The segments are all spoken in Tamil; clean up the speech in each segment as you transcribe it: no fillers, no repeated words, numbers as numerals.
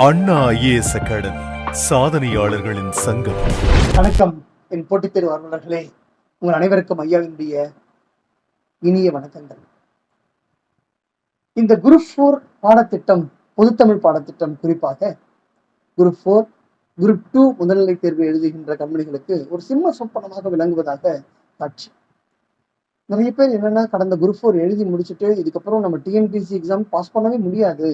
அண்ணா ஐஏஎஸ் அகாடமி சாதனையாளர்களின் சங்கம். வணக்கம் என் போட்டித் தேர்வு ஆர்வலர்களே, உங்கள் அனைவருக்கும் ஐயாவினுடைய இனிய வணக்கங்கள். இந்த குரூப் 4 பாடத்திட்டம், பொதுத்தமிழ் பாடத்திட்டம், குறிப்பாக குரூப் 4 குரூப் 2 முதல்நிலை தேர்வு எழுதுகின்ற கம்பெனிகளுக்கு ஒரு சிம்ம சொப்பனமாக விளங்குவதாக காட்சி. நிறைய பேர் என்னன்னா, கடந்த குரூப் 4 எழுதி முடிச்சுட்டு இதுக்கப்புறம் நம்ம டிஎன்பிஎஸ்சி எக்ஸாம் பாஸ் பண்ணவே முடியாது,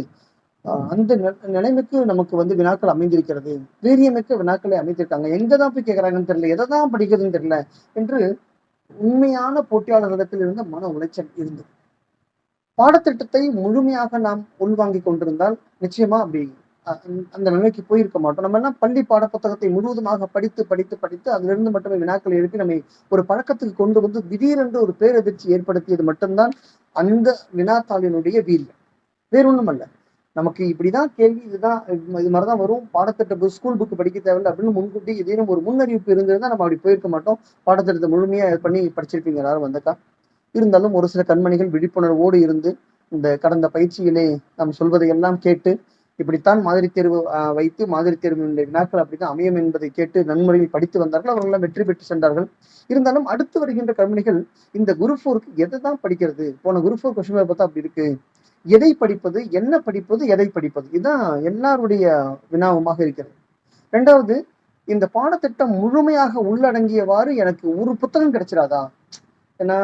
அந்த நிலைமைக்கு நமக்கு வினாக்கள் அமைந்திருக்கிறது, வீரியமிக்க வினாக்களை அமைத்திருக்காங்க, எங்கதான் போய் கேட்கறாங்கன்னு தெரியல, எதை தான் படிக்கிறதுன்னு தெரியல என்று உண்மையான போட்டியாளர்களிடத்தில் இருந்த மன உளைச்சல் இருந்தது. பாடத்திட்டத்தை முழுமையாக நாம் உள்வாங்கி கொண்டிருந்தால் நிச்சயமா அப்படி அந்த நிலைக்கு போயிருக்க மாட்டோம். நம்ம எல்லாம் பள்ளி பாட புத்தகத்தை முழுவதுமாக படித்து படித்து படித்து அதிலிருந்து மட்டுமே வினாக்கள் எழுப்பி நம்மை ஒரு பழக்கத்துக்கு கொண்டு வந்து திடீரென்று ஒரு பேரதிர்ச்சி ஏற்படுத்தியது மட்டும்தான் அந்த வினாத்தாளினுடைய வீரியம், வேறொன்றும் அல்ல. நமக்கு இப்படிதான் கேள்வி, இதுதான் இது மாதிரிதான் வரும், பாடத்திட்ட ஸ்கூல் புக் படிக்க தேவையில்லை அப்படின்னு முன்கூட்டி ஏதேனும் ஒரு முன்னறிவிப்பு இருந்ததுதான் நம்ம அப்படி போயிருக்க மாட்டோம். பாடத்திட்டத்தை முழுமையா பண்ணி படிச்சிருப்பீங்க எல்லாரும் வந்தக்கா. இருந்தாலும் ஒரு சில கண்மணிகள் விழிப்புணர்வோடு இருந்து இந்த கடந்த பயிற்சியிலே நாம் சொல்வதை எல்லாம் கேட்டு, இப்படித்தான் மாதிரி தேர்வு வைத்து மாதிரி தேர்வினுடைய வினாக்கள் அப்படித்தான் அமையும் என்பதை கேட்டு நன்முறையில் படித்து வந்தார்கள். அவர்கள் வெற்றி பெற்று சென்றார்கள். இருந்தாலும் அடுத்து வருகின்ற கண்மணிகள் இந்த குரூப் 4க்கு எதை தான் படிக்கிறது, போன குரூப் 4 கொஸ்டின் பார்த்தா அப்படி இருக்கு, எதை படிப்பது, என்ன படிப்பது, எதை படிப்பது, இதுதான் எல்லாருடைய வினாவுமாக இருக்கிறது. இரண்டாவது, இந்த பாடத்திட்டம் முழுமையாக உள்ளடங்கியவாறு எனக்கு ஒரு புத்தகம் கிடைச்சிடாதா? ஏன்னா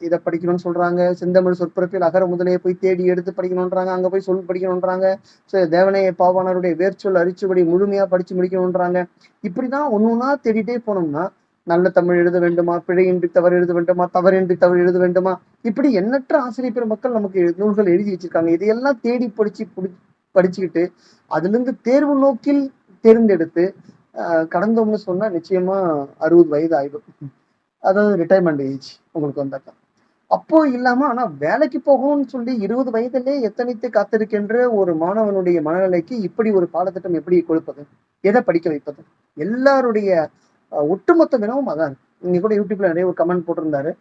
இதை படிக்கணும்னு சொல்றாங்க, செந்தமிழ் சொற்பிறப்பில் அகர முதலையை போய் தேடி எடுத்து படிக்கணும்ன்றாங்க, அங்க போய் சொல் படிக்கணும்ன்றாங்க, தேவனைய பாவாணருடைய வேர்ச்சொல் அரிச்சுபடி முழுமையா படிச்சு முடிக்கணும்ன்றாங்க. இப்படிதான் ஒன்னொன்னா தேடிட்டே போனோம்னா நல்ல தமிழ் எழுத வேண்டுமா, பிழையின்றி தவறு எழுத வேண்டுமா, தவறின்றி தமிழ் எழுத வேண்டுமா, இப்படி எண்ணற்ற ஆசிரியர் பெருமக்கள் நமக்கு நூல்கள் எழுதி வச்சிருக்காங்க. இதையெல்லாம் தேடி படிச்சுக்கிட்டு அதுல இருந்து தேர்வு நோக்கில் தேர்ந்தெடுத்து கடந்தோம்னு சொன்னா நிச்சயமா 60 வயது ஆயிடும், அதாவது ரிட்டையர்மெண்ட் ஏஜ் உங்களுக்கு வந்தாக்கா. அப்போ இல்லாம ஆனா வேலைக்கு போகும்னு சொல்லி 20 வயதிலே எத்தனைத்து காத்திருக்கின்ற ஒரு மாணவனுடைய மனநிலைக்கு இப்படி ஒரு பாடத்திட்டம் எப்படி கொடுப்பது, எதை படிக்க வைப்பது? எல்லாருடைய ஒட்டுமொத்த வினவும் அதான். நீங்க கூட யூடியூப்ல நிறைய ஒரு கமெண்ட் போட்டிருந்தாரு,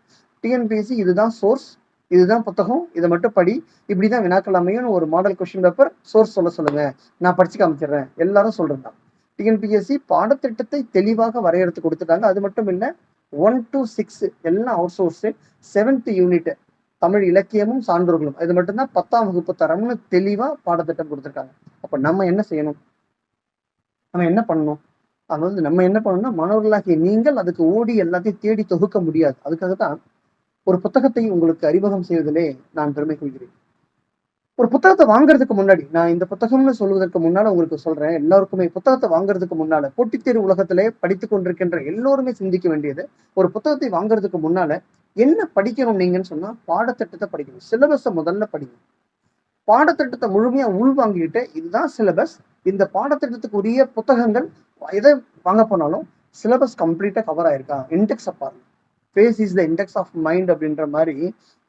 டிஎன்பிஎஸ்சி இதுதான் சோர்ஸ், இதுதான் புத்தகம், இதை மட்டும் படி, இப்படிதான் வினாக்கள் அமையும், ஒரு மாடல் கொஸ்டின் பேப்பர் சோர்ஸ் சொல்லுங்க, நான் படிச்சு காமிச்சிடுறேன், எல்லாரும் சொல்றாங்க. டிஎன்பிஎஸ்சி பாடத்திட்டத்தை தெளிவாக வரையறுத்து கொடுத்துட்டாங்க. அது மட்டும் இல்ல, 1 to 6 எல்லாம் out source, 7th unit Tamil இலக்கியமும் சான்றோர்களும், இது மட்டும்தான் 10ஆம் வகுப்பு தரம்னு தெளிவா பாடத்திட்டம் கொடுத்துருக்காங்க. அப்ப நம்ம என்ன செய்யணும், நம்ம என்ன பண்ணணும்? நம்ம என்ன பண்ணணும்னா, மாணவர்களாகிய நீங்கள் அதுக்கு ஓடி எல்லாத்தையும் தேடி தொகுக்க முடியாது. அதுக்காகத்தான் ஒரு புத்தகத்தை உங்களுக்கு அறிமுகம் செய்வதிலே நான் பெருமை கொள்கிறேன். ஒரு புத்தகத்தை வாங்குறதுக்கு முன்னாடி, நான் இந்த புத்தகம்னு சொல்வதற்கு முன்னால உங்களுக்கு சொல்றேன், எல்லாருக்குமே புத்தகத்தை வாங்குறதுக்கு முன்னால, போட்டித் தேர்வு உலகத்திலே படித்துக் கொண்டிருக்கின்ற எல்லோருமே சிந்திக்க வேண்டியது, ஒரு புத்தகத்தை வாங்குறதுக்கு முன்னால என்ன படிக்கணும் நீங்கன்னு சொன்னா, பாடத்திட்டத்தை படிக்கணும். சிலபஸை முதல்ல படிக்கணும். பாடத்திட்டத்தை முழுமையா உள்வாங்கிட்டு, இதுதான் சிலபஸ், இந்த பாடத்திட்டத்துக்கு உரிய புத்தகங்கள், எதை வாங்க போனாலும் சிலபஸ் கம்ப்ளீட்டா கவர் ஆயிருக்கா, இண்டெக்ஸ் பாருங்க. Face is the index of mind அப்படின்ற மாதிரி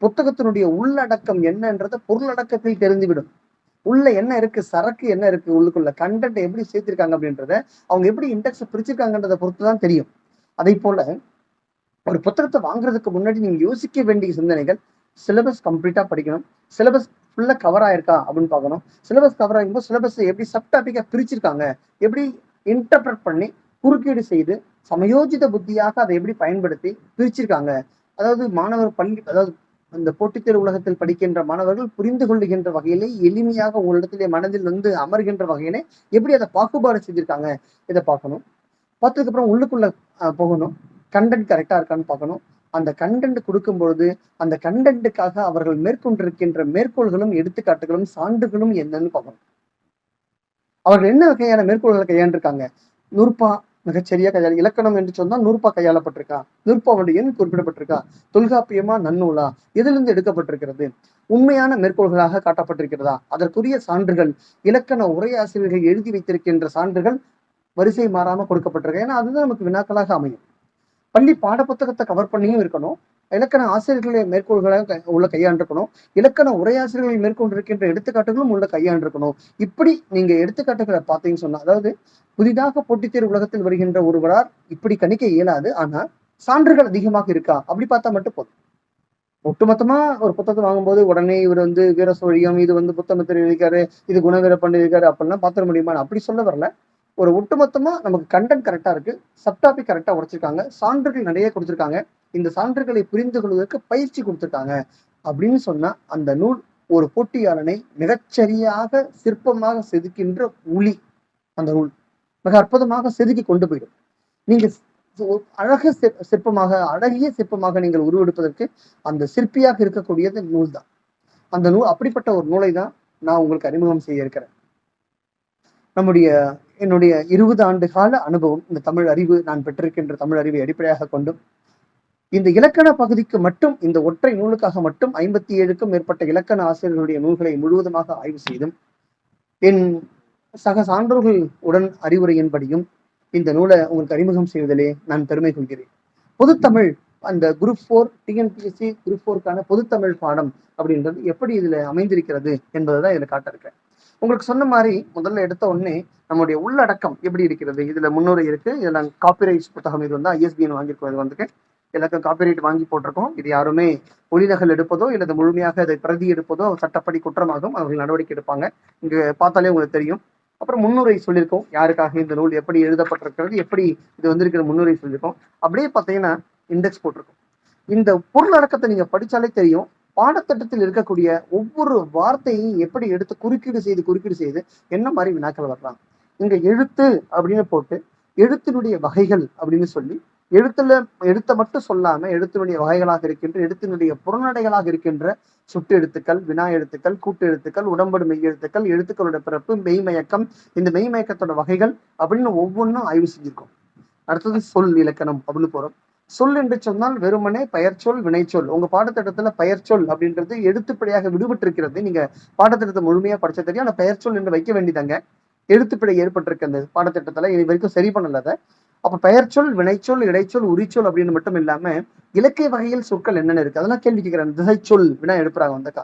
புத்தகத்தினுடைய உள்ளடக்கம் என்னன்றத பொருளடக்கத்தில் தெரிந்துவிடும். உள்ள என்ன இருக்கு, சரக்கு என்ன இருக்கு, உள்ளுக்குள்ள கண்டென்ட் எப்படி சேர்த்திருக்காங்க அப்படின்றத அவங்க எப்படி இண்டெக்ஸ் பிரிச்சிருக்காங்கன்றத பொறுத்துதான் தெரியும். அதே போல ஒரு புத்தகத்தை வாங்குறதுக்கு முன்னாடி நீங்க யோசிக்க வேண்டிய சிந்தனைகள், சிலபஸ் கம்ப்ளீட்டா படிக்கணும், சிலபஸ் ஃபுல்லா கவர் ஆயிருக்கா அப்படின்னு பார்க்கணும். சிலபஸ் கவர் ஆகும்போது சிலபஸ் எப்படி சப் டாபிக்கா பிரிச்சிருக்காங்க, எப்படி இன்டர்பிரட் பண்ணி குறுக்கீடு செய்து சமயோஜித புத்தியாக அதை எப்படி பயன்படுத்தி பிரிச்சிருக்காங்க. அதாவது மாணவர் அதாவது அந்த போட்டித் தேர்வு உலகத்தில் படிக்கின்ற மாணவர்கள் புரிந்து கொள்ளுகின்ற வகையிலே, எளிமையாக உங்களிடத்திலே மனதில் அமர்கின்ற வகையிலே எப்படி அதை பாகுபாடு செஞ்சிருக்காங்க, இதை பார்க்கணும். பார்த்ததுக்கு அப்புறம் உள்ளுக்குள்ள போகணும், கண்டென்ட் கரெக்டா இருக்கான்னு பார்க்கணும். அந்த கண்டென்ட் கொடுக்கும் பொழுது அந்த கண்டென்ட்டுக்காக அவர்கள் மேற்கொண்டிருக்கின்ற மேற்கோள்களும் எடுத்துக்காட்டுகளும் சான்றுகளும் என்னன்னு பார்க்கணும். அவர்கள் என்ன வகையான மேற்கோள்களை கையாண்டிருக்காங்க, நூற்பா மிகச்சரியா கையாள, இலக்கணம் என்று சொன்னால் நூற்பா கையாளப்பட்டிருக்கா, நூற்பாவுடைய எண் குறிப்பிடப்பட்டிருக்கா, தொல்காப்பியமா நன்னூலா, எதிலிருந்து எடுக்கப்பட்டிருக்கிறது, உண்மையான மேற்கோள்களாக காட்டப்பட்டிருக்கிறதா, அதற்குரிய சான்றுகள், இலக்கண உரையாசிரியர்கள் எழுதி வைத்திருக்கின்ற சான்றுகள் வரிசை மாறாம கொடுக்கப்பட்டிருக்க. ஏன்னா அதுதான் நமக்கு வினாக்களாக அமையும். பள்ளி பாட புத்தகத்தை கவர் பண்ணியும் இருக்கணும், இலக்கண ஆசிரியர்களை மேற்கோள்களை உள்ள கையாண்டிருக்கணும், இலக்கண உரையாசிரியர்களை மேற்கொண்டிருக்கின்ற எடுத்துக்காட்டுகளும் உள்ள கையாண்டிருக்கணும். இப்படி நீங்க எடுத்துக்காட்டுகளை பார்த்தீங்கன்னு சொன்னா, அதாவது புதிதாக போட்டித் தேர்வு உலகத்தில் வருகின்ற ஒருவரால் இப்படி கணிக்க இயலாது, ஆனா சான்றுகள் அதிகமாக இருக்கா அப்படி பார்த்தா மட்டும் போதும். ஒட்டுமொத்தமா ஒரு புத்தகத்தை வாங்கும்போது உடனே இவர் வந்து வீர சோழியம், இது வந்து புத்தமத்தில் எழுதியிருக்காரு, இது குணவீர பண்ணியிருக்காரு அப்படிலாம் பாத்திர முடியுமா? நான் அப்படி சொல்ல வரல. ஒரு ஒட்டுமொத்தமா நமக்கு கண்டென்ட் கரெக்டா இருக்கு, சப்டாபிக் கரெக்டா உடைச்சிருக்காங்க, சான்றுகள் நிறைய கொடுத்திருக்காங்க, இந்த சான்றுகளை புரிந்து கொள்வதற்கு பயிற்சி கொடுத்திருக்காங்க அப்படின்னு சொன்னா அந்த நூல் ஒரு போட்டியாளனை மிகச்சரியாக சிற்பமாக செதுக்கின்ற உளி. அந்த நூல் மிக அற்புதமாக செதுக்கி கொண்டு போயிடும். நீங்க அழக சிற்பமாக, அழகிய சிற்பமாக நீங்கள் உருவெடுப்பதற்கு அந்த சிற்பியாக இருக்கக்கூடியது நூல் தான். அந்த நூல் அப்படிப்பட்ட ஒரு நூலை தான் நான் உங்களுக்கு அறிமுகம் செய்ய இருக்கிறேன். என்னுடைய 20 ஆண்டு கால அனுபவம், இந்த தமிழ் அறிவு, நான் பெற்றிருக்கின்ற தமிழ் அறிவை அடிப்படையாக கொண்டும் இந்த இலக்கண பகுதிக்கு மட்டும், இந்த ஒற்றை நூலுக்காக மட்டும் 57க்கும் மேற்பட்ட இலக்கண ஆசிரியர்களுடைய நூல்களை முழுவதுமாக ஆய்வு செய்தும் என் சக சான்றோர்கள் உடன் அறிவுரையின்படியும் இந்த நூலை உங்களுக்கு அறிமுகம் செய்வதிலே நான் பெருமை கொள்கிறேன். பொதுத்தமிழ், அந்த குரூப் 4 டிஎன்பிஎஸ்சி குரூப் 4க்கான பொதுத்தமிழ் பாடம் அப்படின்றது எப்படி இதுல அமைந்திருக்கிறது என்பதைதான் இதுல காட்ட இருக்கிறேன். உங்களுக்கு சொன்ன மாதிரி முதல்ல எடுத்த உடனே நம்முடைய உள்ளடக்கம் எப்படி இருக்கிறது, இதுல முன்னுரை இருக்கு, இதுல காப்பிரைட் புத்தகம், இது வந்து ஐஎஸ்பிஎன் வாங்கியிருக்கோம், இது வந்துட்டு எல்லாருக்கும் காப்பிரைட் வாங்கி போட்டிருக்கோம். இது யாருமே ஒளிநகல் எடுப்பதோ இல்லது முழுமையாக அதை பிரதி எடுப்பதோ சட்டப்படி குற்றமாகும், அவர்கள் நடவடிக்கை எடுப்பாங்க. இங்க பார்த்தாலே உங்களுக்கு தெரியும். அப்புறம் முன்னுரை சொல்லியிருக்கோம், யாருக்காக இந்த நூல் எப்படி எழுதப்பட்டிருக்கிறது, எப்படி இது வந்திருக்கிற முன்னுரை சொல்லியிருக்கோம். அப்படியே பார்த்தீங்கன்னா இண்டெக்ஸ் போட்டிருக்கோம். இந்த பொருளடக்கத்தை நீங்க படிச்சாலே தெரியும், பாடத்திட்டத்தில் இருக்கக்கூடிய ஒவ்வொரு வார்த்தையும் எப்படி எடுத்து குறுக்கீடு செய்து என்ன மாதிரி வினாக்கள் வரலாம். இங்க எழுத்து அப்படின்னு போட்டு எழுத்தினுடைய வகைகள் அப்படின்னு சொல்லி எழுத்தை மட்டும் சொல்லாம எழுத்தினுடைய வகைகளாக இருக்கின்ற, எழுத்தினுடைய புறநடைகளாக இருக்கின்ற சுட்டு எழுத்துக்கள், வினா எழுத்துக்கள், கூட்டு எழுத்துக்கள், உடம்படு மெய் எழுத்துக்கள், எழுத்துக்களோட பிறப்பு, மெய்மயக்கம், இந்த மெய்மயக்கத்தோட வகைகள் அப்படின்னு ஒவ்வொன்றும் ஆய்வு செஞ்சிருக்கோம். அடுத்தது சொல் இலக்கணம் அப்படின்னு போறோம். சொல் என்று சொன்னால் வெறுமனே பெயர்ச்சொல், வினைச்சொல். உங்க பாடத்திட்டத்துல பெயர்ச்சொல் அப்படின்றது எழுத்துப்பிழையாக விடுபட்டு இருக்கிறது. நீங்க பாடத்திட்டத்தை முழுமையா படிச்ச தெரியும், ஆனா பெயர்ச்சொல் என்று வைக்க வேண்டியதாங்க. எழுத்துப்பிழை ஏற்பட்டிருக்கு அந்த பாடத்திட்டத்துல, இது வரைக்கும் சரி பண்ணல. அப்ப பெயர்ச்சொல், வினைச்சொல், இடைச்சொல், உரிச்சொல் அப்படின்னு மட்டும் இல்லாம இலக்கிய வகையில் சொற்கள் என்னென்ன இருக்கு அதெல்லாம் கேள்வி கேட்கிறேன். திசைச்சொல் வினா எடுப்புறாங்க வந்தக்கா.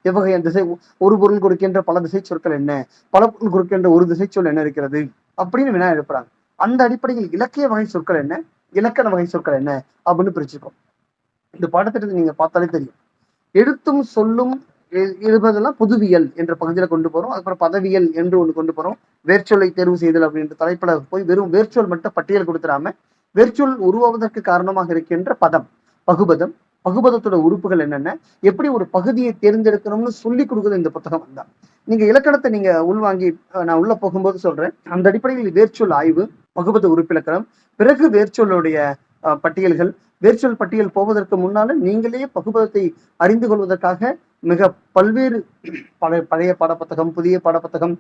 எவ்வகையான திசை, ஒரு பொருள் கொடுக்கின்ற பல திசை சொற்கள் என்ன, பல பொருள் கொடுக்கின்ற ஒரு திசை சொல் என்ன இருக்கிறது அப்படின்னு வினா எழுப்புறாங்க. அந்த அடிப்படையில் இலக்கிய வகை சொற்கள் என்ன, இலக்கண வகை சொற்கள் என்ன அப்படின்னு பிரிச்சுக்கோம். இந்த பாடத்திட்டத்தை நீங்க பார்த்தாலே தெரியும். எழுத்தும் சொல்லும் எழுதுவதெல்லாம் புதுவியல் என்ற பகுதியில கொண்டு போறோம். அதுக்கப்புறம் பதவியல் என்று ஒண்ணு கொண்டு போறோம். வேர்ச்சொல்லை தேர்வு செய்தல் அப்படின்ற தலைப்பட போய் வெறும் வேர்ச்சொல் மட்டும் பட்டியல் கொடுத்துடாம வேர்ச்சொல் உருவாவதற்கு காரணமாக இருக்கின்ற பதம், பகுபதம், பகுபதத்தோட உறுப்புகள் என்னென்ன, எப்படி ஒரு பகுதியை தேர்ந்தெடுக்கணும்னு சொல்லி கொடுக்குறது இந்த புத்தகம் தான். நீங்க இலக்கணத்தை நீங்க உள்வாங்கி நான் உள்ள போகும்போது சொல்றேன். அந்த அடிப்படையில் வேர்ச்சொல் ஆய்வு, பகுபத உறுப்பிலக்கணம், பிறகு வேர்ச்சொல்லுடைய பட்டியல்கள். வேர்ச்சொல் பட்டியல் போவதற்கு முன்னால நீங்களே பகுபதத்தை அறிந்து கொள்வதற்காக மிக பல்வேறு பழைய பாடப்புத்தகம், புதிய பாடப்புத்தகம்,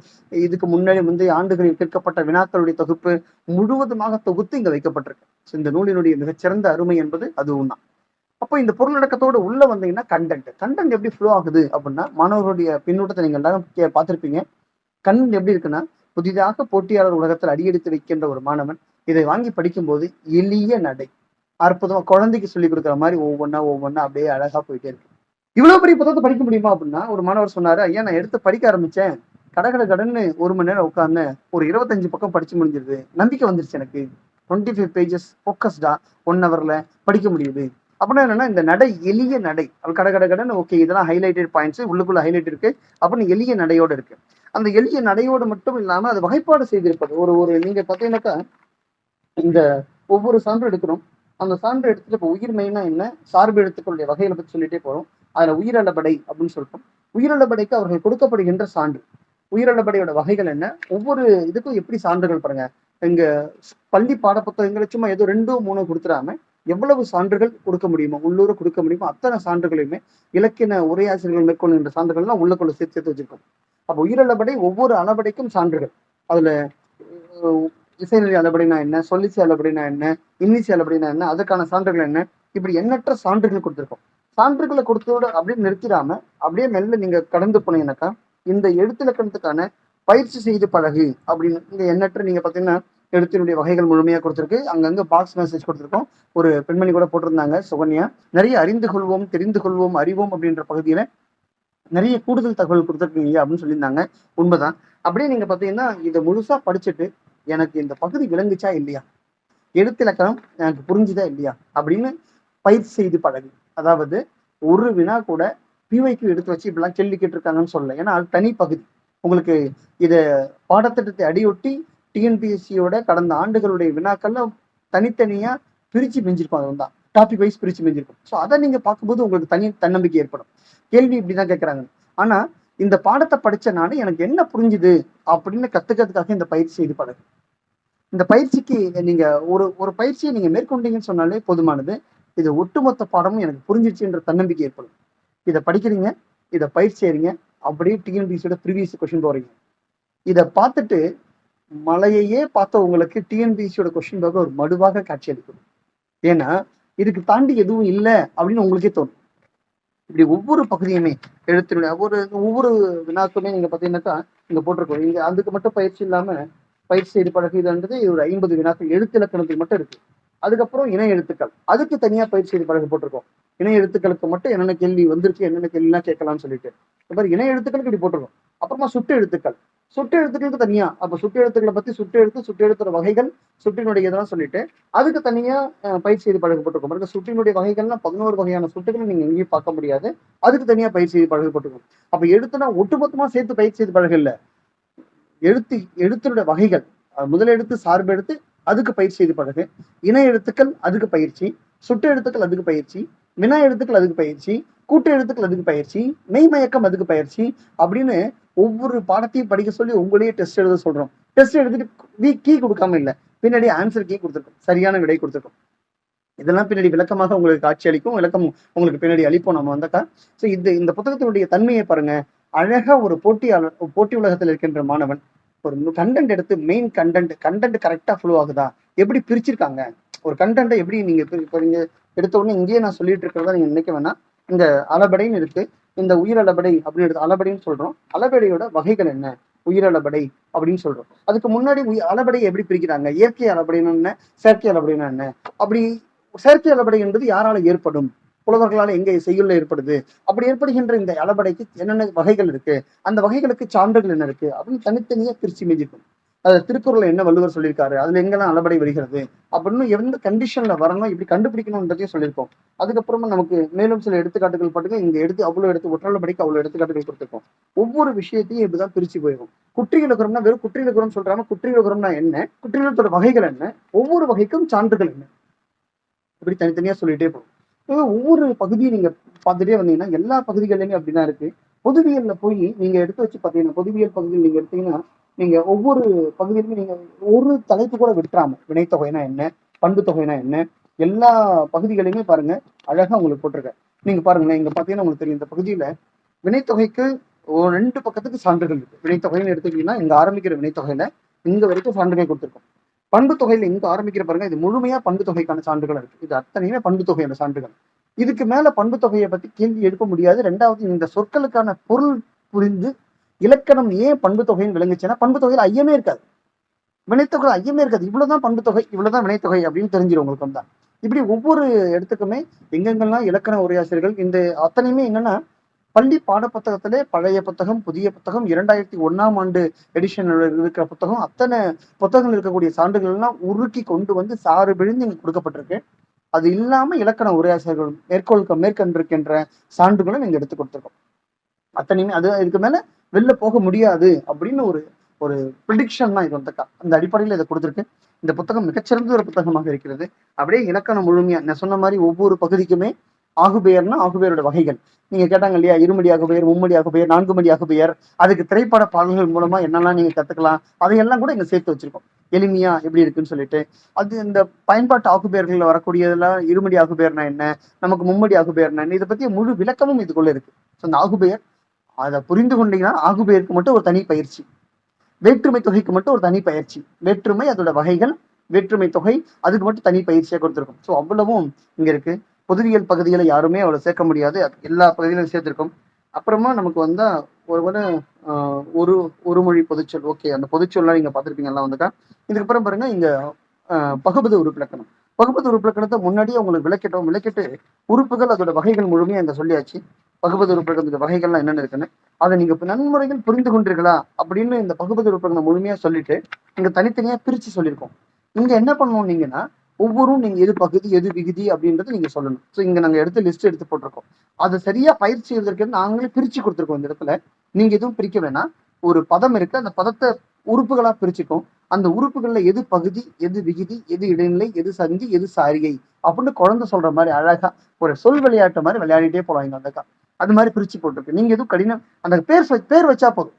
இதுக்கு முந்தைய ஆண்டுகளில் கேட்கப்பட்ட வினாக்களுடைய தொகுப்பு முழுவதுமாக தொகுத்து இங்க வைக்கப்பட்டிருக்கு. இந்த நூலினுடைய மிகச்சிறந்த அருமை என்பது அது ஒண்ணா. அப்போ இந்த பொருளடக்கத்தோடு உள்ள வந்தீங்கன்னா கண்டென்ட் எப்படி ஃப்ளோ ஆகுது அப்படின்னா, மாணவர்களுடைய பின்னூட்டத்தை நீங்க எல்லாரும் பார்த்திருப்பீங்க. கண்டென்ட் எப்படி இருக்குன்னா, புதிதாக போட்டியாளர் உலகத்தில் அடியெடுத்து வைக்கின்ற ஒரு மாணவன் இதை வாங்கி படிக்கும்போது எளிய நடை, அற்புதமா குழந்தைக்கு சொல்லி கொடுக்குற மாதிரி ஒவ்வொன்னா அப்படியே அழகா போயிட்டே இருக்கு. இவ்வளவு பெரிய புத்தகத்தை படிக்க முடியுமா அப்படின்னா, ஒரு மாணவர் சொன்னாரு, ஐயா நான் எடுத்து படிக்க ஆரம்பிச்சேன், கடன்னு 1 மணி நேரம் உட்கார்ந்து ஒரு 25 பக்கம் படிச்சு முடிஞ்சிருது, நம்பிக்கை வந்துருச்சு எனக்கு. 25 பேஜஸ் ஃபோக்கஸ்டா 1 ஹவர்ல படிக்க முடியுது அப்படின்னா என்னன்னா, இந்த நடை எளிய நடை, கடன்னு ஓகே இதெல்லாம் ஹைலைட்டட் பாயிண்ட்ஸ், உள்ளுக்குள்ள ஹைலைட் இருக்கு அப்படின்னு எளிய நடையோட இருக்கு. அந்த எளிய நடையோடு மட்டும் இல்லாம அது வகைப்பாடு செய்திருப்பது. ஒரு நீங்க பார்த்தீங்கன்னாக்கா இந்த ஒவ்வொரு சான்று எடுக்கிறோம், அந்த சான்று எடுத்துட்டு இப்போ உயிர் மெய்னா என்ன, சார்பு எழுத்துக்களுடைய வகைகளை பற்றி சொல்லிட்டே போறோம். அதுல உயிரளபடை அப்படின்னு சொல்றோம். உயிரளபடைக்கு அவர்கள் கொடுக்கப்படுகின்ற சான்று, உயிரளபடையோட வகைகள் என்ன, ஒவ்வொரு இதுக்கும் எப்படி சான்றுகள் பாருங்க. இங்க பள்ளி பாடப்புத்தகங்களை சும்மா ஏதோ 2 3 கொடுத்துடாம எவ்வளவு சான்றுகள் கொடுக்க முடியுமோ, உள்ளூர கொடுக்க முடியுமோ அத்தனை சான்றுகளையுமே இலக்கிய உரையாசிரியர்கள் மேற்கொள்கின்ற சான்றுகள்லாம் உள்ளுக்குள்ள சேர்த்து வச்சிருக்கோம். அப்போ உயிரளபடை ஒவ்வொரு அளபடைக்கும் சான்றுகள். அதுல இசைநிலை அளபடினா என்ன, சொல்லிசை அளபடினா என்ன, இன்னிசை அளபடினா என்ன, அதுக்கான சான்றுகள் என்ன, இப்படி எண்ணற்ற சான்றுகள் கொடுத்துருக்கோம். சான்றுகளை கொடுத்ததோட அப்படியே நிறுத்திடாம அப்படியே மெல்ல நீங்க கடந்து போனீங்கன்னாக்கா இந்த எழுத்திலக்கணத்துக்கான பயிற்சி செய்து பழகு அப்படின்னு இங்க எண்ணற்ற நீங்க பாத்தீங்கன்னா எழுத்தினுடைய வகைகள் முழுமையா கொடுத்துருக்கு. அங்கங்க பாக்ஸ் மெசேஜ் கொடுத்துருக்கோம். ஒரு பெண்மணி கூட போட்டிருந்தாங்க, சுகன்யா, நிறைய அறிந்து கொள்வோம், தெரிந்து கொள்வோம், அறிவோம் அப்படின்ற பகுதியில நிறைய கூடுதல் தகவல் கொடுத்துருக்கீங்க அப்படின்னு சொல்லியிருந்தாங்க. உண்மைதான். அப்படியே நீங்க பாத்தீங்கன்னா இதை முழுசா படிச்சுட்டு எனக்கு இந்த பகுதி விளங்குச்சா இல்லையா, எழுத்திலக்கணம் எனக்கு புரிஞ்சுதா இல்லையா அப்படின்னு பயிற்சி செய்து பழகு. அதாவது ஒரு வினா கூட பிவைக்கு எடுத்து வச்சு இப்படிலாம் கேள்வி கேட்டிருக்காங்கன்னு சொல்லல. ஏன்னா அது தனி பகுதி. உங்களுக்கு இத பாடத்திட்டத்தை அடியொட்டி டிஎன்பிஎஸ்சியோட கடந்த ஆண்டுகளுடைய வினாக்கள்ல தனித்தனியா பிரிச்சு மெஞ்சிருக்கும். அது தான் டாபிக் வைஸ் பிரிச்சு மெஞ்சிருக்கும். ஸோ அதை நீங்க பார்க்கும்போது உங்களுக்கு தனி தன்னம்பிக்கை ஏற்படும். கேள்வி இப்படிதான் கேட்கறாங்க. ஆனா இந்த பாடத்தை படிச்சனால எனக்கு என்ன புரிஞ்சுது அப்படின்னு கத்துக்கிறதுக்காக இந்த பயிற்சி இது பழகு. இந்த பயிற்சிக்கு நீங்க ஒரு ஒரு பயிற்சியை நீங்க மேற்கொண்டீங்கன்னு சொன்னாலே போதுமானது. இது ஒட்டுமொத்த பாடமும் எனக்கு புரிஞ்சிருச்சுன்ற தன்னம்பிக்கை ஏற்படும். இதை படிக்கிறீங்க, இதை பயிற்சி செய்றீங்க, அப்படியே டிஎன்பிஎஸ்சியோட ப்ரீவியஸ் கொஸ்டின் போறீங்க. இதை பார்த்துட்டு மலையையே பார்த்த உங்களுக்கு டிஎன்பிஎஸ்சியோட கொஸ்டின் பேப்பர் ஒரு மடுவாக காட்சி அளிக்கும். ஏன்னா இதுக்கு தாண்டி எதுவும் இல்லை அப்படின்னு உங்களுக்கே தோணும். இப்படி ஒவ்வொரு பகுதியுமே எழுத்தினுடைய ஒவ்வொரு வினாக்குமே நீங்க பாத்தீங்கன்னாக்கா இங்க போட்டிருக்கோம். இங்க அதுக்கு மட்டும் பயிற்சி இல்லாம பயிற்சி செய்து பழகுதுன்றது ஒரு 50 வினாக்கள் எழுத்து இலக்கணத்துக்கு மட்டும் இருக்கு. அதுக்கப்புறம் இணை எழுத்துக்கள் அதுக்கு தனியா பயிற்சி செய்து பழக போட்டிருக்கோம். இணை எழுத்துக்களுக்கு மட்டும் என்னென்ன கேள்வி வந்திருக்கு, என்னென்ன கேள்விலாம் கேட்கலாம்னு சொல்லிட்டு இந்த மாதிரி இணை எழுத்துக்களுக்கு இப்படி போட்டிருக்கோம். அப்புறமா சுட்டு எழுத்துக்களுக்கு தனியா அப்ப சுட்டு எழுத்துக்களை பத்தி சுட்டு எழுத்துற வகைகள் சுட்டினுடைய இதெல்லாம் சொல்லிட்டு அதுக்கு தனியா பயிற்சி செய்து பழகப்பட்டிருக்கும். பாருங்க, சுட்டினுடைய வகைகள்லாம் 11 வகையான சுட்டுகளை நீங்க எங்கேயும் பார்க்க முடியாது. அதுக்கு தனியா பயிற்சி செய்து பழகப்பட்டிருக்கும். அப்ப எழுத்துனா ஒட்டுமொத்தமா சேர்த்து பயிற்சி செய்து பழக இல்ல, எழுத்தினுடைய வகைகள், முதல் எழுத்து சார்பு எழுத்து அதுக்கு பயிற்சி செய்து பழகு, இணை எழுத்துக்கள் அதுக்கு பயிற்சி, சுட்டு எழுத்துக்கள் அதுக்கு பயிற்சி, வினா எழுத்துக்கள் அதுக்கு பயிற்சி, கூட்டு எழுத்துக்கள் அதுக்கு பயிற்சி, மெய்மயக்கம் அதுக்கு பயிற்சி அப்படின்னு ஒவ்வொரு பாடத்தையும் படிக்க சொல்லி உங்களையே டெஸ்ட் எழுத சொல்றோம். டெஸ்ட் எழுதிட்டு கீ கொடுக்காம இல்லை, பின்னாடி ஆன்சர் கீ கொடுத்துருக்கோம், சரியான விடை கொடுத்துருக்கோம். இதெல்லாம் பின்னாடி விளக்கமாக உங்களுக்கு காட்சி அளிக்கும், விளக்கம் உங்களுக்கு பின்னாடி அளிப்போம் நம்ம வந்தாக்கா. ஸோ இந்த புத்தகத்தினுடைய தன்மையை பாருங்க. அழகா ஒரு போட்டி உலகத்தில் இருக்கின்ற மாணவன் ஒரு கண்டென்ட் எடுத்து மெயின் கண்டென்ட் கரெக்டா ஃப்ளோ ஆகுதா, எப்படி பிரிச்சிருக்காங்க ஒரு கண்டென்ட்டை, எப்படி நீங்க எடுத்த உடனே இங்கேயே நான் சொல்லிட்டு இருக்கிறதா நீங்க நினைக்க வேணாம். இந்த அளபடைன்னு இருக்கு, இந்த உயிர் அளபடை அப்படின்னு எடுத்து அளபடைன்னு சொல்றோம். அளபடையோட வகைகள் என்ன, உயிர் அளபடை அப்படின்னு சொல்றோம். அதுக்கு முன்னாடி அளபடையை எப்படி பிரிக்கிறாங்க, இயற்கை அளபடைன்னு என்ன, செயற்கை அளபடைன்னா என்ன, அப்படி செயற்கை அளபடை என்பது யாரால ஏற்படும், புலவர்களால் எங்க செய்யுள்ள ஏற்படுது, அப்படி ஏற்படுகின்ற இந்த அளபடைக்கு என்னென்ன வகைகள் இருக்கு, அந்த வகைகளுக்கு சான்றுகள் என்ன இருக்கு அப்படின்னு தனித்தனியா பிரிச்சு மேஞ்சிக்கும். அது திருக்குறள் என்ன வள்ளுவர் சொல்லியிருக்காரு, அதுல எங்கெல்லாம் அளபடை வருகிறது அப்படின்னு எந்த கண்டிஷன்ல வரணும், இப்படி கண்டுபிடிக்கணும்ன்றதையும் சொல்லியிருக்கோம். அதுக்கப்புறமா நமக்கு மேலும் சில எடுத்துக்காட்டுகள் பாட்டுங்க இங்க ஒற்றளபடிக்கு அவ்வளவு எடுத்துக்காட்டுகள் கொடுத்துருக்கோம். ஒவ்வொரு விஷயத்தையும் இப்படிதான் பிரிச்சு போயிடும். குற்றியலுகரம்னா வெறும் குற்றியலுகரம் சொல்றாங்க, குற்றியலுகரம்னா என்ன, குற்றியலத்தோட வகைகள் என்ன, ஒவ்வொரு வகைக்கும் சான்றுகள் என்ன, இப்படி தனித்தனியா சொல்லிட்டே போகும். ஒவ்வொரு பகுதியும் நீங்க பார்த்துட்டே வந்தீங்கன்னா எல்லா பகுதிகளிலுமே அப்படிதான் இருக்கு. பொதுவியல்ல போய் நீங்க எடுத்து வச்சு பாத்தீங்கன்னா, பொதுவியல் பகுதியில் நீங்க எடுத்தீங்கன்னா நீங்க ஒவ்வொரு பகுதியிலுமே நீங்க ஒரு தலைப்பு கூட விட்டுறாம, வினைத்தொகைனா என்ன, பண்பு தொகைனா என்ன, எல்லா பகுதிகளையுமே பாருங்க அழகா உங்களுக்கு போட்டிருக்கேன். நீங்க பாருங்களேன், இங்க பாத்தீங்கன்னா உங்களுக்கு தெரியும், இந்த பகுதியில வினைத்தொகைக்கு 2 பக்கத்துக்கு சான்றுகள் இருக்கு. வினைத்தொகைன்னு எடுத்துக்கிட்டீங்கன்னா இங்க ஆரம்பிக்கிற வினைத்தொகையில இங்க வரைக்கும் சான்றுகள் கொடுத்துருக்கோம். பண்பு தொகையில இங்க ஆரம்பிக்கிற பாருங்க, இது முழுமையா பண்பு தொகைக்கான சான்றுகள் இருக்கு. இது அத்தனையுமே பண்பு தொகையான சான்றுகள். இதுக்கு மேல பண்பு தொகையை பத்தி கேள்வி எழுப்ப முடியாது. 2வது, இந்த சொற்களுக்கான பொருள் புரிந்து இலக்கணம் ஏன் பண்பு தொகைன்னு விளங்குச்சுன்னா பண்பு தொகையில ஐயமே இருக்காது, வினைத்தொகை ஐயமே இருக்காது. இவ்வளவுதான் பண்பு தொகை, இவ்வளவுதான் வினைத்தொகை அப்படின்னு தெரிஞ்சிடும் உங்களுக்கு வந்தா. இப்படி ஒவ்வொரு இடத்துக்குமே எங்கெங்கெல்லாம் இலக்கண உரையாசிரியர்கள் இந்த அத்தனையுமே என்னன்னா பள்ளி பாட புத்தகத்திலே பழைய புத்தகம், புதிய புத்தகம், 2001ஆம் ஆண்டு எடிஷன் இருக்கிற புத்தகம், அத்தனை புத்தகங்கள் இருக்கக்கூடிய சான்றுகள் எல்லாம் உருக்கி கொண்டு வந்து சாறு பிழிந்து இங்க கொடுக்கப்பட்டிருக்கு. அது இல்லாம இலக்கண உரையாசிரியர்கள் மேற்கொண்டிருக்கின்ற சான்றுகளும் நீங்க எடுத்து கொடுத்துருக்கோம். அத்தனையுமே அது இதுக்கு மேல வெளில போக முடியாது அப்படின்னு ஒரு ஒரு ப்ரிடிக்ஷன் தான் இது வந்தக்கா. அந்த அடிப்படையில் இதை கொடுத்துருக்கு. இந்த புத்தகம் மிகச்சிறந்த ஒரு புத்தகமாக இருக்கிறது. அப்படியே இலக்கணம் முழுமையா நான் சொன்ன மாதிரி ஒவ்வொரு பகுதிக்குமே ஆகுபெயர்னா ஆகுபெயரோட வகைகள் நீங்க கேட்டாங்க இல்லையா, இருமடி ஆகுபெயர், மும்மடி ஆகுபெயர், 4 மடி ஆகுபெயர், அதுக்கு திரைப்பட பாடல்கள் மூலமா என்னெல்லாம் நீங்க கத்துக்கலாம் அதையெல்லாம் கூட இங்க சேர்த்து வச்சிருக்கோம், எளிமையா எப்படி இருக்குன்னு சொல்லிட்டு. அது இந்த பயன்பாட்டு ஆகுபெயர்கள்ல வரக்கூடியதெல்லாம் இருமடி ஆகுபெயர்னா என்ன, நமக்கு மும்மடி ஆகுபெயர்னா என்ன, இதை பத்திய முழு விளக்கமும் இதுக்குள்ள இருக்கு. அந்த ஆகுபெயர் அதை புரிந்து கொண்டீங்கன்னா ஆகுபெயருக்கு மட்டும் ஒரு தனி பயிற்சி, வேற்றுமை தொகைக்கு மட்டும் ஒரு தனி பயிற்சி, வேற்றுமை அதோட வகைகள், வேற்றுமை தொகை அதுக்கு மட்டும் தனி பயிற்சியா கொடுத்துருக்கும். ஸோ அவ்வளவும் இங்க இருக்கு. பொதுவியல் பகுதிகளை யாருமே அவ்வளவு சேர்க்க முடியாது, எல்லா பகுதியிலும் சேர்த்திருக்கும். அப்புறமா நமக்கு வந்தா ஒரு மொழி பொதுச்சொல். ஓகே, அந்த பொதுச்சொல்லாம் நீங்க பார்த்துருப்பீங்கலாம் வந்துக்கா. இதுக்கப்புறம் பாருங்க இங்க பகுபத உறுப்பிலக்கணம். பகுபத உறுப்பிலக்கணத்தை முன்னாடியே உங்களுக்கு விளக்கிட்டு உறுப்புகள் அதோட வகைகள் முழுமையா இங்க சொல்லியாச்சு. பகுபத உறுப்பிலக்கணத்தோட வகைகள்லாம் என்னென்ன இருக்குன்னு அதை நீங்க நன்முறைகள் புரிந்து கொண்டீர்களா அப்படின்னு இந்த பகுபத உறுப்பிலக்கணம் முழுமையா சொல்லிட்டு இங்க தனித்தனியா பிரிச்சு சொல்லியிருக்கோம். இங்க என்ன பண்ணணும் நீங்கன்னா ஒவ்வொரும் நீங்க எது பகுதி எது விகுதி அப்படின்றது நீங்க சொல்லணும். ஸோ இங்க நாங்க லிஸ்ட் எடுத்து போட்டிருக்கோம். அது சரியா பயிற்சி எழுதிருக்கு நாங்களே பிரிச்சு கொடுத்துருக்கோம். இந்த இடத்துல நீங்க எதுவும் பிரிக்க வேணாம். ஒரு பதம் இருக்கு, அந்த பதத்தை உறுப்புகளா பிரிச்சுக்கும். அந்த உறுப்புகள்ல எது பகுதி எது விகுதி எது இடைநிலை எது சந்தி எது சாரிகை அப்படின்னு குழந்தை சொல்ற மாதிரி அழகா ஒரு சொல் விளையாட்டு மாதிரி விளையாடிட்டே போவாங்க அந்த அக்கா. அது மாதிரி பிரிச்சு போட்டிருக்கு. நீங்க எதுவும் கடினம் அந்த பேர் வச்சா போதும்,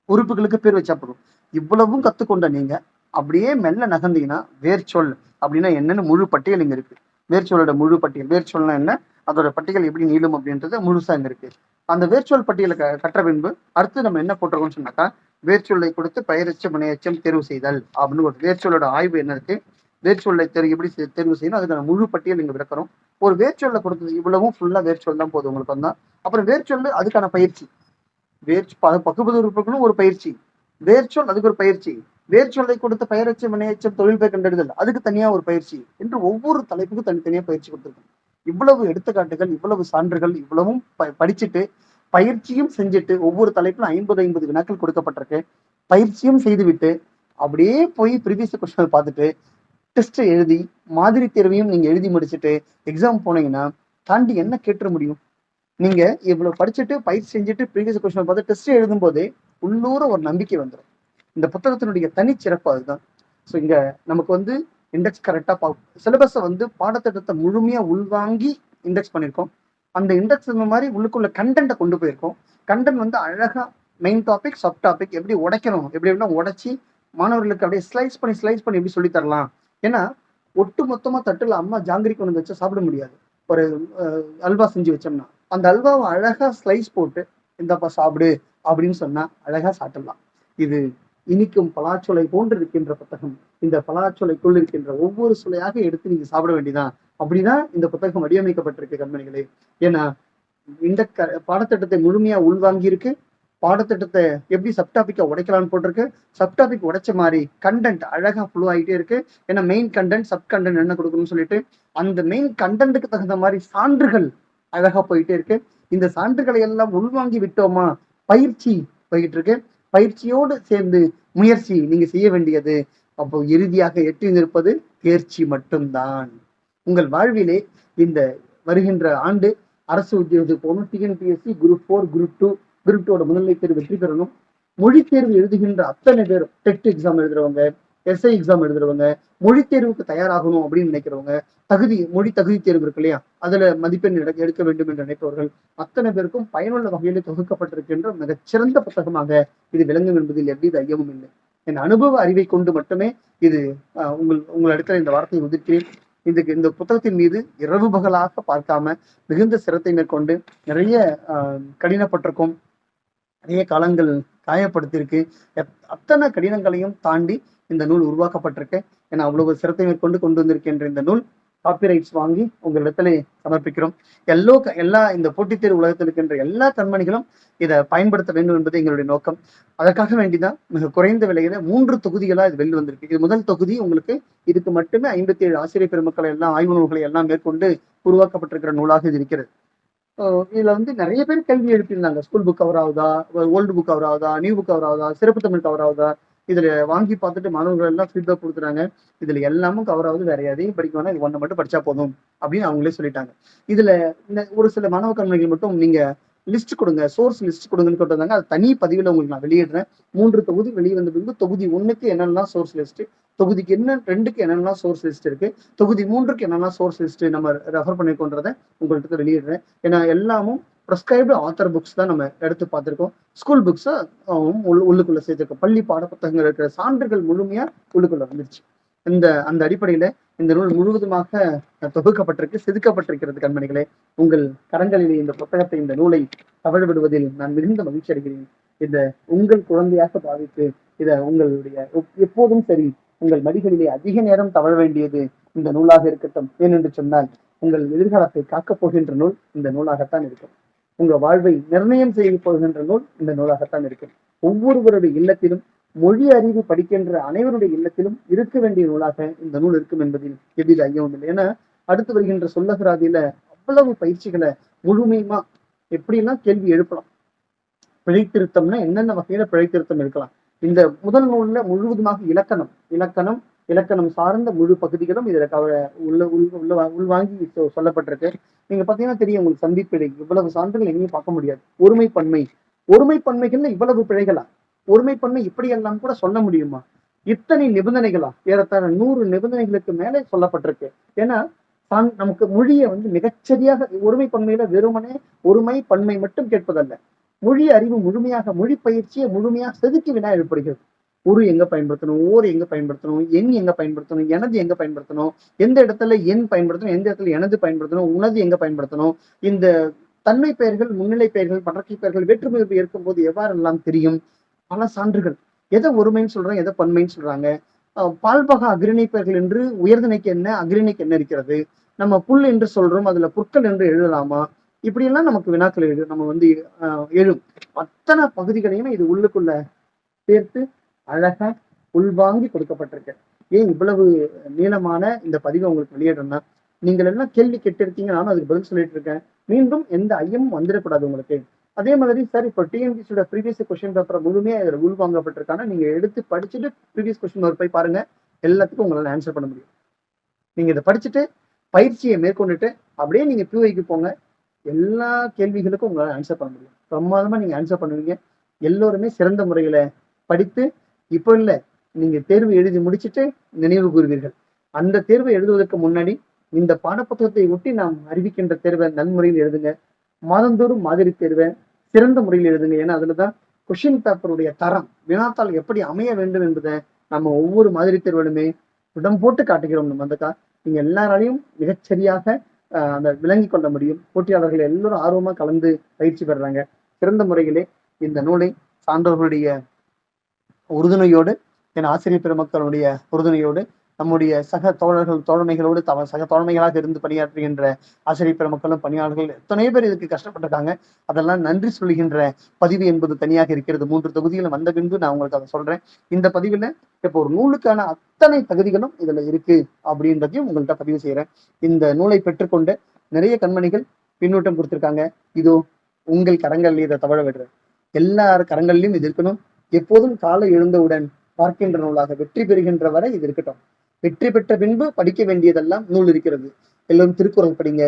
உறுப்புகளுக்கு பேர் வச்சா போதும். இவ்வளவும் கத்துக்கொண்ட நீங்க அப்படியே மெல்ல நகர்ந்தீங்கன்னா வேர்ச்சொல் அப்படின்னா என்னன்னு முழு பட்டியல் இங்க இருக்கு. வேர்ச்சொல்லோட முழு பட்டியல், வேர்ச்சொல்னா என்ன, அதோட பட்டியல் எப்படி நீளும் அப்படின்றது முழுசா இங்க இருக்கு. அந்த வேர்ச்சொல் பட்டியலை கற்ற பின்பு அடுத்து நம்ம என்ன போட்டிருக்கோம்னு சொன்னாக்கா, வேர்ச்சொல்லை கொடுத்து பெயரெச்சம் வினையெச்சம் தேர்வு செய்தல் அப்படின்னு ஒரு வேர்ச்சொல்லோட ஆய்வு என்ன இருக்கு, வேர்ச்சொல்லை எப்படி தேர்வு செய்யணும் அதுக்கான முழு பட்டியல் இங்க விளக்குறோம். ஒரு வேர்ச்சொல்லை கொடுத்தது இவ்வளவும் ஃபுல்லா வேர்ச்சொல் தான் போதும் உங்களுக்கு வந்தா. அப்புறம் வேர்ச்சொல்லு அதுக்கான பயிற்சி, பகுபது உறுப்புகளும் ஒரு பயிற்சி, வேர்ச்சொல் அதுக்கு ஒரு பயிற்சி, வேர்ச்சொல்லை கொடுத்த பெயரெச்சம் வினையெச்சம் தொழில் பெயர் கண்டறிதல் அதுக்கு தனியா ஒரு பயிற்சி என்று ஒவ்வொரு தலைப்புக்கும் தனித்தனியா பயிற்சி கொடுத்துருக்கோம். இவ்வளவு எடுத்துக்காட்டுகள், இவ்வளவு சான்றுகள், இவ்வளவும் படிச்சுட்டு பயிற்சியும் செஞ்சுட்டு ஒவ்வொரு தலைப்புல 50 வினாக்கள் கொடுக்கப்பட்டிருக்கு. பயிற்சியும் செய்துவிட்டு அப்படியே போய் ப்ரீவியஸ் கொஸ்டின் பார்த்துட்டு டெஸ்ட் எழுதி மாதிரி தேர்வையும் நீங்க எழுதி முடிச்சுட்டு எக்ஸாம் போனீங்கன்னா தாண்டி என்ன கேட்டுற முடியும்? நீங்க இவ்வளவு படிச்சுட்டு பயிற்சி செஞ்சுட்டு ப்ரீவியஸ் கொஸ்டின் பார்த்து டெஸ்ட் எழுதும் போதே உள்ளூர ஒரு நம்பிக்கை வந்துடும். இந்த புத்தகத்தினுடைய தனிச்சிறப்பு அதுதான். ஸோ இங்க நமக்கு இண்டெக்ஸ் கரெக்டா சிலபஸை பாடத்திட்டத்தை முழுமையா உள்வாங்கி இண்டெக்ஸ் பண்ணியிருக்கோம். அந்த இண்டெக்ஸ் இந்த மாதிரி உள்ளுக்குள்ள கண்டென்ட்டை கொண்டு போயிருக்கோம். கண்டென்ட் அழகா மெயின் டாபிக் சப் டாபிக் எப்படி உடைக்கணும், எப்படின்னா உடைச்சி மாணவர்களுக்கு அப்படியே ஸ்லைஸ் பண்ணி எப்படி சொல்லி தரலாம். ஏன்னா ஒட்டு மொத்தமா தட்டுல அம்மா ஜாங்கிரி கொண்டு வச்சா சாப்பிட முடியாது. ஒரு அல்வா செஞ்சு வச்சோம்னா அந்த அல்வாவை அழகா ஸ்லைஸ் போட்டு இந்தப்பா சாப்பிடு அப்படின்னு சொன்னா அழகா சாப்பிடலாம். இது இனிக்கும் பலாச்சொலை போன்று இருக்கின்ற புத்தகம். இந்த பலாச்சொலைக்குள் இருக்கின்ற ஒவ்வொரு சுளையாக எடுத்து நீங்க சாப்பிட வேண்டியதான். அப்படிதான் இந்த புத்தகம் வடிவமைக்கப்பட்டிருக்கு கண்மணிகளே. ஏன்னா இந்த பாடத்திட்டத்தை முழுமையா உள்வாங்கி இருக்கு. பாடத்திட்டத்தை எப்படி சப்டாபிக்கா உடைக்கலாம்னு போட்டிருக்கு. சப்டாபிக் உடைச்ச மாதிரி கண்டென்ட் அழகா ஃப்ளோ ஆகிட்டே இருக்கு. ஏன்னா மெயின் கண்டென்ட் சப் கண்டென்ட் என்ன கொடுக்கணும்னு சொல்லிட்டு அந்த மெயின் கண்டென்ட்டுக்கு தகுந்த மாதிரி சான்றுகள் அழகா போயிட்டே இருக்கு. இந்த சான்றுகளை எல்லாம் உள்வாங்கி விட்டோமா பயிற்சி போயிட்டு இருக்கு. பயிற்சியோடு சேர்ந்து முயற்சி நீங்க செய்ய வேண்டியது. அப்போ இறுதியாக எட்டி நிற்பது தேர்ச்சி மட்டும்தான். உங்கள் வாழ்விலே இந்த வருகின்ற ஆண்டு அரசு உத்தியோகத்துக்கு போகணும். டிஎன்பிஎஸ்சி குரூப் 4 குரூப் 2 குரூப் 2 முன்னிலை தேர்வு வெற்றி பெறணும். மொழி தேர்வு எழுதுகின்ற அத்தனை பேரும் டெட் எக்ஸாம் எழுதுறவங்க, எஸ்ஐ எக்ஸாம் எழுதுறவங்க, மொழி தேர்வுக்கு தயாராகணும் அப்படின்னு நினைக்கிறவங்க, மொழி தகுதி தேர்வு இருக்கு இல்லையா, அதுல மதிப்பெண் எடுக்க வேண்டும் என்று நினைப்பவர்கள் அத்தனை பேருக்கும் பயனுள்ள வகையில் தொகுக்கப்பட்டிருக்கின்ற மிகச்சிறந்த புத்தகமாக இது விளங்கும் என்பதில் எவ்வித ஐயமும் இல்லை. என் அனுபவ அறிவை கொண்டு மட்டுமே இது உங்களிடத்துல இந்த வார்த்தையை உதிர்க்கிறேன். இந்த புத்தகத்தின் மீது இரவு பகலாக பார்க்காம மிகுந்த சிரத்தை மேற்கொண்டு நிறைய கடினப்பட்டிருக்கும், நிறைய காலங்கள் காயப்படுத்தியிருக்கு. அத்தனை கடினங்களையும் தாண்டி இந்த நூல் உருவாக்கப்பட்டிருக்கு. ஏன்னா அவ்வளவு சிரத்தை மேற்கொண்டு கொண்டு வந்திருக்கின்ற இந்த நூல் காப்பிரைட்ஸ் வாங்கி உங்களிடத்துல சமர்ப்பிக்கிறோம். எல்லா இந்த போட்டித் தேர்வு உலகத்தில் இருக்கின்ற எல்லா கண்மணிகளும் இதை பயன்படுத்த வேண்டும் என்பது எங்களுடைய நோக்கம். அதற்காக வேண்டிதான் மிக குறைந்த விலையில 3 தொகுதிகளா இது வெளில வந்திருக்கு. இது முதல் தொகுதி. உங்களுக்கு இதுக்கு மட்டுமே 57 ஆசிரியர் பெருமக்களை எல்லாம் ஆய்வு நூல்களை எல்லாம் மேற்கொண்டு உருவாக்கப்பட்டிருக்கிற நூலாக இது இருக்கிறது. இதுல நிறைய பேர் கேள்வி எழுப்பியிருந்தாங்க. ஸ்கூல் புக் கவர் ஆகுதா, ஓல்டு புக் கவர் ஆகுதா, நியூ புக் கவர் ஆகுதா, சிறப்பு தமிழ் கவர் ஆகுதா. இதுல வாங்கி பார்த்துட்டு மாணவர்கள் எல்லாம் ஃபீட்பேக் கொடுக்குறாங்க. இதுல எல்லாமும் கவர் ஆகுது, வேற எதையும் படிக்க வேணா, இது ஒன்றை மட்டும் படிச்சா போதும் அப்படின்னு அவங்களே சொல்லிட்டாங்க. இதுல ஒரு சில மாணவ கண்மணிகள் மட்டும் நீங்க லிஸ்ட் கொடுங்க, சோர்ஸ் லிஸ்ட் கொடுங்கன்னு சொல்லிருந்தாங்க. அது தனி பதிவில் உங்களுக்கு நான் வெளியிடுறேன். 3 தொகுதி வெளியே வந்த பிறகு தொகுதி 1க்கு என்னெல்லாம் சோர்ஸ் லிஸ்ட், தொகுதிக்கு 2க்கு என்னெல்லாம் சோர்ஸ் லிஸ்ட் இருக்கு, தொகுதி 3க்கு என்னெல்லாம் சோர்ஸ் லிஸ்ட் நம்ம ரெஃபர் பண்ணிருக்கோன்றதை உங்கள்கிட்ட வெளியிடுறேன். ஏன்னா எல்லாமும் ப்ரெஸ்கிரைப்டு ஆத்தர் புக்ஸ் தான் நம்ம எடுத்து பார்த்துருக்கோம். ஸ்கூல் புக்ஸை உள்ளுக்குள்ள சேர்த்திருக்கோம். பள்ளி பாட புத்தகங்கள் இருக்கிற சான்றுகள் முழுமையா உள்ளுக்குள்ள வந்துருச்சு. அந்த அடிப்படையில இந்த நூல் முழுவதுமாக தொகுக்கப்பட்டிருக்கு, செதுக்கப்பட்டிருக்கிறது. கண்மணிகளே, உங்கள் கரங்களிலே இந்த புத்தகத்தை, இந்த நூலை தவழ விடுவதில் நான் மிகுந்த மகிழ்ச்சி அடைகிறேன். இதை உங்கள் குழந்தையாக பாவித்து இதை உங்களுடைய எப்போதும் சரி உங்கள் மடிகளிலே அதிக நேரம் தவழ வேண்டியது இந்த நூலாக இருக்கட்டும். ஏனென்று சொன்னால் உங்கள் எதிர்காலத்தை காக்கப் போகின்ற நூல் இந்த நூலாகத்தான் இருக்கும். உங்க வாழ்வை நிர்ணயம் செய்ய போகின்ற நூல் இந்த நூலாகத்தான் இருக்கும். ஒவ்வொருவருடைய இல்லத்திலும் மொழி அறிவு படிக்கின்ற அனைவருடைய இல்லத்திலும் இருக்க வேண்டிய நூலாக இந்த நூல் இருக்கும் என்பதில் எவ்வித ஐயமும் இல்லை. ஏன்னா அடுத்து வருகின்ற சொல்லகராதியில அவ்வளவு பயிற்சிகளை முழுமையுமா எப்படிலாம் கேள்வி எழுப்பலாம். பிழை திருத்தம்னா என்னென்ன வகையில பிழை திருத்தம் இருக்கலாம். இந்த முதல் நூல்ல முழுவதுமாக இலக்கணம், இலக்கணம் சார்ந்த முழு பகுதிகளும் இதுல உள்வாங்கி சொல்லப்பட்டிருக்கு. நீங்க பாத்தீங்கன்னா தெரியும் உங்களுக்கு சந்திப்பிழை இவ்வளவு சான்றுகள் எங்கேயும் பார்க்க முடியாது. ஒருமைப்பன்மை, ஒருமைப்பன்மைகள்ல இவ்வளவு பிழைகளா? ஒருமைப்பன்மை இப்படி எல்லாம் கூட சொல்ல முடியுமா? இத்தனை நிபந்தனைகளா? ஏறத்தாழ 100 நிபந்தனைகளுக்கு மேலே சொல்லப்பட்டிருக்கு. ஏன்னா நமக்கு மொழியை மிகச்சரியாக ஒருமைப்பன்மையில வெறுமனே ஒருமை பன்மை மட்டும் கேட்பதல்ல, மொழி அறிவு முழுமையாக, மொழி பயிற்சியை முழுமையாக செதுக்கி வினா ஏற்படுகிறது. உரு எங்க பயன்படுத்தணும், ஓர் எங்க பயன்படுத்தணும், எண் எங்க பயன்படுத்தணும், எனது எங்க பயன்படுத்தணும், எந்த இடத்துல எண் பயன்படுத்தணும், எந்த இடத்துல எனது பயன்படுத்தணும், உனது எங்க பயன்படுத்தணும், இந்த தன்மை பெயர்கள், முன்னிலை பெயர்கள், படர்க்கை பெயர்கள் வேற்றுமை இருக்கும் போது எவ்வாறெல்லாம் தெரியும்? பல சான்றுகள். எதை ஒருமைன்னு சொல்றாங்க, எதை பன்மைன்னு சொல்றாங்க. பால்பகா அக்ரிணை பெயர்கள் என்று உயர்திணைக்கு என்ன, அக்ரிணைக்கு என்ன இருக்கிறது? நம்ம புல் என்று சொல்றோம், அதுல புற்கள் என்று எழுதலாமா? இப்படி எல்லாம் நமக்கு வினாக்கள் நம்ம எழும். அத்தனை பகுதிகளையும் இது உள்ளுக்குள்ள சேர்த்து அழகா உள்வாங்கி கொடுக்கப்பட்டிருக்கு. ஏன் இவ்வளவு நீளமான இந்த பதிவை உங்களுக்கு வெளியிடுறேன்னா, நீங்கள் எல்லாம் கேள்வி கேட்டிருக்கீங்க, நானும் அதுக்கு பதில் சொல்லிட்டு இருக்கேன். மீண்டும் எந்த ஐயமும் வந்துடக்கூடாது உங்களுக்கு. அதே மாதிரி சார், இப்போ டிஎன்பிசியோட ப்ரீவியஸ் கொஸ்டின் பேப்பரை முழுமையா இதில் உள்வாங்கப்பட்டிருக்காங்க. நீங்க எடுத்து படிச்சுட்டு ப்ரீவியஸ் கொஸ்டின் பேப்பர் போய் பாருங்க, எல்லாத்துக்கும் உங்களால ஆன்சர் பண்ண முடியும். நீங்க இதை படிச்சுட்டு பயிற்சியை மேற்கொண்டுட்டு அப்படியே நீங்க பியூஐக்கு போங்க, எல்லா கேள்விகளுக்கும் உங்களால ஆன்சர் பண்ண முடியும். பிரமாதமா நீங்க ஆன்சர் பண்ணுவீங்க. எல்லோருமே சிறந்த முறையில படித்து, இப்போ இல்ல, நீங்க தேர்வு எழுதி முடிச்சுட்டு நினைவு கூறுவீர்கள். அந்த தேர்வை எழுதுவதற்கு முன்னாடி இந்த பாடப்புத்தகத்தை ஒட்டி நாம் அறிவிக்கின்ற தேர்வை நன்முறையில் எழுதுங்க. மாதந்தோறும் மாதிரி தேர்வை சிறந்த முறையில் எழுதுங்க. ஏன்னா அதுலதான் கொஸ்டின் பேப்பருடைய தரம், வினாத்தாள் எப்படி அமைய வேண்டும் என்பதை நம்ம ஒவ்வொரு மாதிரி தேர்விலுமே இடம் போட்டு காட்டுகிறோம். நம்ம நீங்க எல்லாராலையும் மிகச்சரியாக அந்த விளங்கி கொள்ள முடியும். போட்டியாளர்கள் எல்லோரும் ஆர்வமா கலந்து பயிற்சி பெறுறாங்க. சிறந்த முறையிலே இந்த நூலை சான்றோர்களுடைய உறுதுணையோடு, என் ஆசிரியர் பெருமக்களுடைய உறுதுணையோடு, நம்முடைய சக தோழர்கள் தோழமைகளோடு சக தோழமைகளாக இருந்து பணியாற்றுகின்ற ஆசிரியர் பெருமக்களும் பணியாளர்கள் எத்தனை பேர் இதுக்கு கஷ்டப்பட்டிருக்காங்க. அதெல்லாம் நன்றி சொல்கின்ற பதிவு என்பது தனியாக இருக்கிறது. 3 தொகுதிகளும் வந்த பின்பு நான் உங்களுக்கு அதை சொல்றேன். இந்த பதிவுல இப்போ ஒரு நூலுக்கான அத்தனை தகுதிகளும் இதுல இருக்கு அப்படின்றதையும் உங்கள்கிட்ட பதிவு செய்யறேன். இந்த நூலை பெற்றுக்கொண்டு நிறைய கண்மணிகள் பின்னூட்டம் கொடுத்திருக்காங்க. இதோ உங்கள் கரங்கள் இதை தவழ விடுறேன். எல்லார் கரங்கள்லயும் இது இருக்கணும். எப்போதும் காலை எழுந்தவுடன் பார்க்கின்ற நூலாக வெற்றி பெறுகின்ற வரை இது இருக்கட்டும். வெற்றி பெற்ற பின்பு படிக்க வேண்டியதெல்லாம் நூல் இருக்கிறது. எல்லோரும் திருக்குறள் படிங்க,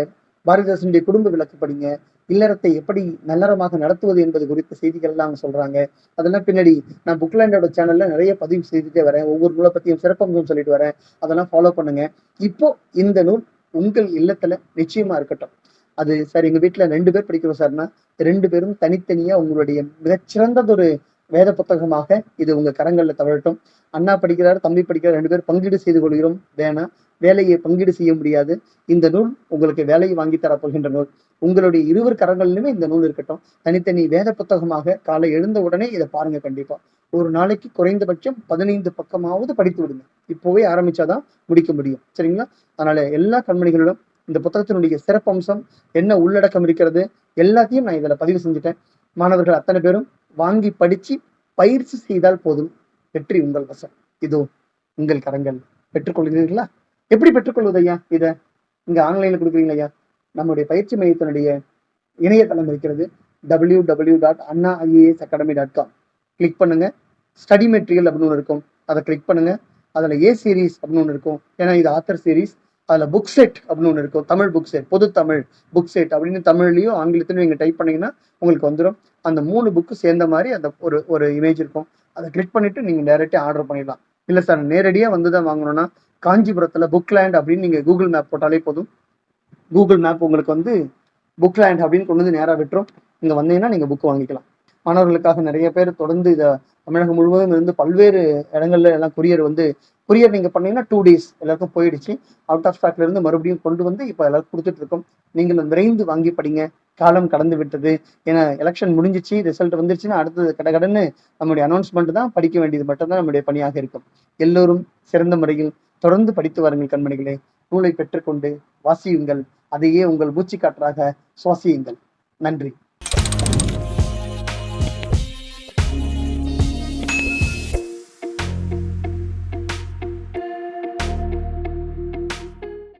பாரதிதாசனுடைய குடும்ப விளக்கு படிங்க, இல்லறத்தை எப்படி நல்லறமாக நடத்துவது என்பது குறித்த செய்திகள் எல்லாம் சொல்றாங்க. அதெல்லாம் பின்னாடி நான் புக்லேண்டோட சேனல்ல நிறைய பதிவு செய்துட்டே வரேன். ஒவ்வொரு நூலை பத்தியும் சிறப்பம்சம் சொல்லிட்டு வரேன். அதெல்லாம் ஃபாலோ பண்ணுங்க. இப்போ இந்த நூல் உங்கள் இல்லத்துல நிச்சயமா இருக்கட்டும். அது சார், எங்க வீட்டுல 2 பேர் படிக்கிறோம் சார்னா, 2 பேரும் தனித்தனியா உங்களுடைய மிகச்சிறந்ததொரு வேத புத்தகமாக இது உங்க கரங்கள்ல தவழட்டும். அண்ணா படிக்கிறார், தம்பி படிக்கிறார், 2 பேர் பங்கீடு செய்து கொள்கிறோம். வேணாம், வேலையை பங்கீடு செய்ய முடியாது. இந்த நூல் உங்களுக்கு வேலையை வாங்கி தரப்போகின்ற நூல். உங்களுடைய 2 கரங்களிலுமே இந்த நூல் இருக்கட்டும். தனித்தனி வேத புத்தகமாக காலை எழுந்த உடனே இதை பாருங்க. கண்டிப்பா ஒரு நாளைக்கு குறைந்தபட்சம் 15 பக்கமாவது படித்து விடுங்க. இப்போவே ஆரம்பிச்சாதான் முடிக்க முடியும். சரிங்களா? அதனால எல்லா கண்மணிகளிடம் இந்த புத்தகத்தினுடைய சிறப்பம்சம் என்ன உள்ளடக்கம் இருக்கிறது எல்லாத்தையும் நான் இதுல பதிவு செஞ்சுட்டேன். மாணவர்கள் அத்தனை பேரும் வாங்கி படிச்சு பயிற்சி செய்தால் போதும். வெற்றி உங்கள் வசம். இதோ உங்கள் கரங்கள். பெற்றுக்கொள்கிறீர்களா? எப்படி பெற்றுக்கொள்வது ஐயா? இதை இங்க ஆன்லைன்ல கொடுக்குறீங்களா ஐயா? நம்முடைய பயிற்சி மையத்தினுடைய இணையதளம் இருக்கிறது, www.annaiasacademy.com. கிளிக் பண்ணுங்க. ஸ்டடி மெட்டீரியல் அப்படின்னு ஒன்று இருக்கும், அதை கிளிக் பண்ணுங்க. அதுல ஏ சீரீஸ் அப்படின்னு ஒன்று இருக்கும், ஏன்னா இது ஆத்தர் சீரீஸ். அதுல புக் செட் அப்படின்னு ஒன்று இருக்கும், தமிழ் புக் செட், பொது தமிழ் புக் செட் அப்படின்னு தமிழ்லயும் ஆங்கிலத்திலும் நீங்க டைப் பண்ணீங்கன்னா உங்களுக்கு வந்துடும். அந்த 3 புக்கு சேர்ந்த மாதிரி அந்த ஒரு இமேஜ் இருக்கும். அதை கிளிக் பண்ணிட்டு நீங்க டைரக்டா ஆர்டர் பண்ணிடலாம். இல்ல சார், நேரடியா வந்துதான் வாங்கணும்னா காஞ்சிபுரத்துல புக்லேண்ட் அப்படின்னு நீங்க கூகுள் மேப் போட்டாலே போதும். கூகுள் மேப் உங்களுக்கு புக்லேண்ட் அப்படின்னு கொண்டு வந்து நேரா விட்டுரும். இங்க வந்தீங்கன்னா நீங்க புக் வாங்கிக்கலாம். மாணவர்களுக்காக நிறைய பேர் தொடர்ந்து இதை தமிழகம் முழுவதும் இருந்து பல்வேறு இடங்கள்ல எல்லாம் கொரியர் நீங்க பண்ணீங்கன்னா 2 days எல்லாருக்கும் போயிடுச்சு. அவுட் ஆஃப் ஸ்டாக்ல இருந்து மறுபடியும் கொண்டு வந்து இப்ப எல்லாருக்கும் கொடுத்துட்டு இருக்கோம். நீங்களும் விரைந்து வாங்கி படிங்க. காலம் கடந்து விட்டது. ஏன்னா எலெக்ஷன் முடிஞ்சிச்சு, ரிசல்ட் வந்துருச்சுன்னா அடுத்தது கடகடன்னு நம்முடைய அனௌன்ஸ்மெண்ட் தான், படிக்க வேண்டியது மட்டும்தான் நம்முடைய பணியாக இருக்கும். எல்லோரும் சிறந்த முறையில் தொடர்ந்து படித்து வாருங்கள் கண்மணிகளே. நூலை பெற்றுக்கொண்டு வாசியுங்கள். அதையே உங்கள் மூச்சு காற்றாக சுவாசியுங்கள். நன்றி.